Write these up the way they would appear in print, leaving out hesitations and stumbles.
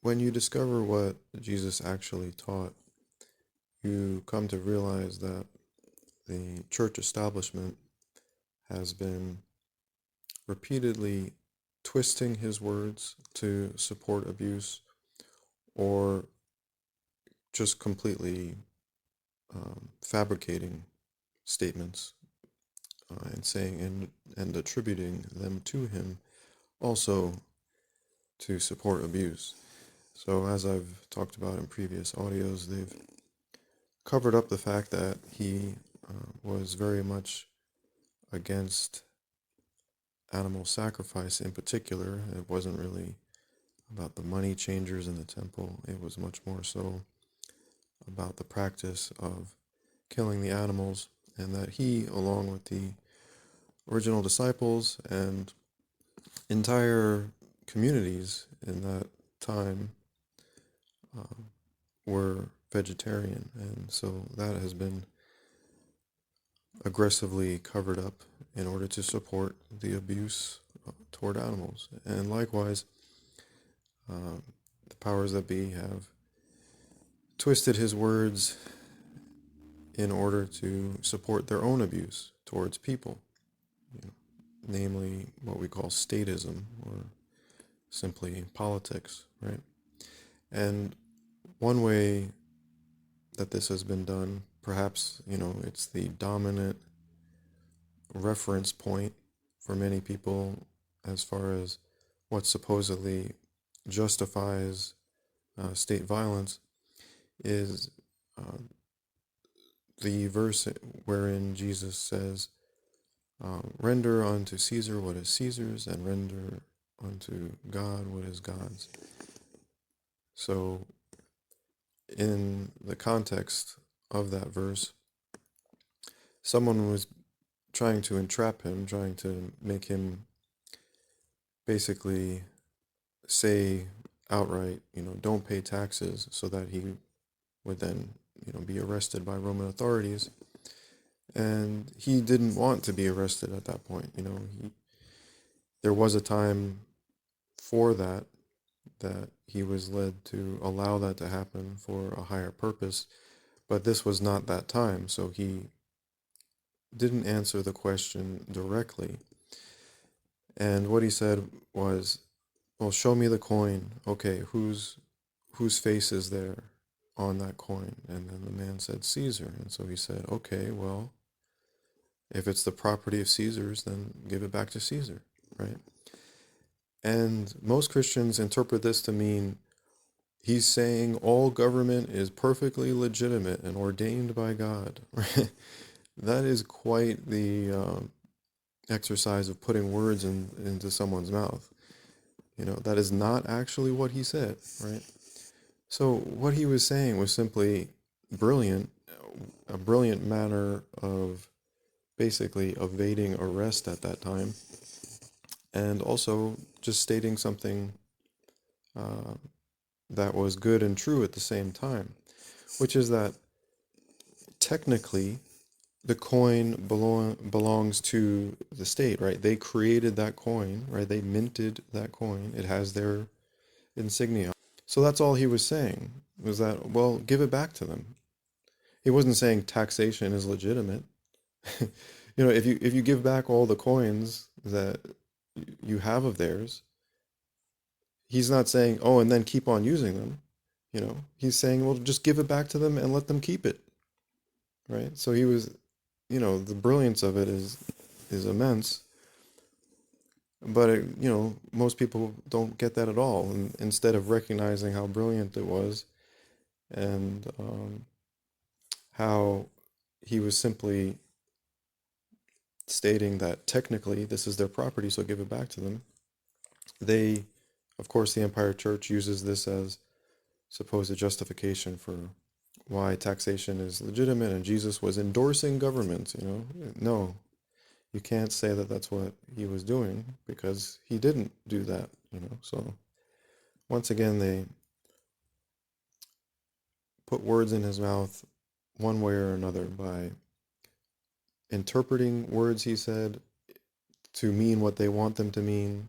when you discover what Jesus actually taught, you come to realize that the church establishment has been repeatedly twisting his words to support abuse, or just completely fabricating statements and saying and attributing them to him also to support abuse. So as I've talked about in previous audios, they've covered up the fact that he was very much against animal sacrifice in particular. It wasn't really about the money changers in the temple. It was much more so about the practice of killing the animals, and that he, along with the original disciples and entire communities in that time, were vegetarian. And so that has been aggressively covered up in order to support the abuse toward animals. And likewise, the powers that be have twisted his words in order to support their own abuse towards people, namely what we call statism, or simply politics, right? And one way that this has been done, perhaps, it's the dominant reference point for many people as far as what supposedly justifies state violence, is the verse wherein Jesus says, render unto Caesar what is Caesar's, and render unto God what is God's. So in the context of that verse, someone was trying to entrap him, trying to make him basically say outright, don't pay taxes, so that he would then, be arrested by Roman authorities. And he didn't want to be arrested at that point. There was a time for that he was led to allow that to happen for a higher purpose, but this was not that time. So he didn't answer the question directly. And what he said was, well, show me the coin. Okay, whose face is there on that coin? And then the man said, Caesar. And so he said, okay, well, if it's the property of Caesar's, then give it back to Caesar, right? And most Christians interpret this to mean he's saying all government is perfectly legitimate and ordained by God. Right? That is quite the exercise of putting words into someone's mouth. That is not actually what he said, right? So what he was saying was simply brilliant, a brilliant manner of basically evading arrest at that time, and also just stating something that was good and true at the same time, which is that technically the coin belongs to the state, right? They created that coin, right? They minted that coin. It has their insignia. So that's all he was saying, was that, well, give it back to them. He wasn't saying taxation is legitimate. If you give back all the coins that you have of theirs, he's not saying, oh, and then keep on using them. He's saying, well, just give it back to them and let them keep it, right? So he was, the brilliance of it is immense, but most people don't get that at all. And instead of recognizing how brilliant it was, and how he was simply stating that technically this is their property, so give it back to them, they, of course, the Empire Church uses this as supposed justification for why taxation is legitimate and Jesus was endorsing government. No, you can't say that that's what he was doing, because he didn't do that. So once again, they put words in his mouth one way or another by interpreting words he said to mean what they want them to mean,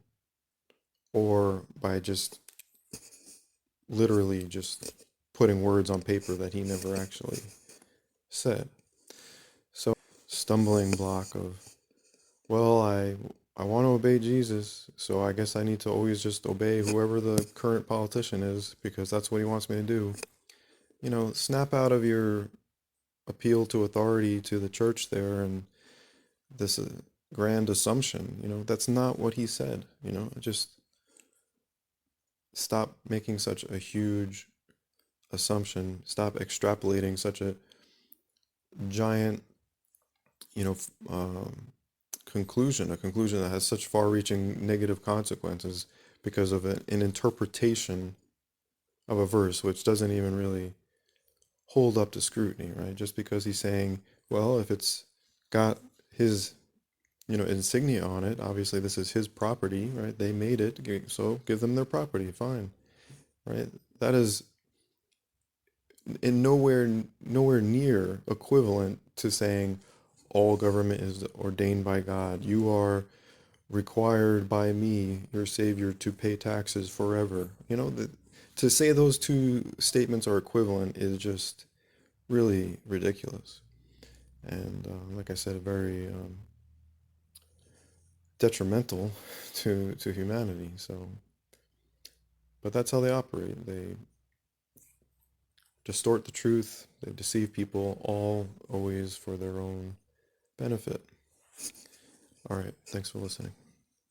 or by just literally just putting words on paper that he never actually said. So stumbling block of, well, I want to obey Jesus, so I guess I need to always just obey whoever the current politician is because that's what he wants me to do. Snap out of your appeal to authority to the church there and this grand assumption. That's not what he said. Just stop making such a huge assumption. Stop extrapolating such a giant, you know, a conclusion that has such far-reaching negative consequences because of an interpretation of a verse which doesn't even really hold up to scrutiny, right? Just because he's saying, well, if it's got his, insignia on it, obviously this is his property, right? They made it, so give them their property, fine, right? That is in nowhere near equivalent to saying all government is ordained by God. You are required by me, your Savior, to pay taxes forever. To say those two statements are equivalent is just really ridiculous. And like I said, very detrimental to humanity. So, but that's how they operate. They distort the truth. They deceive people, all always for their own benefit. All right. Thanks for listening.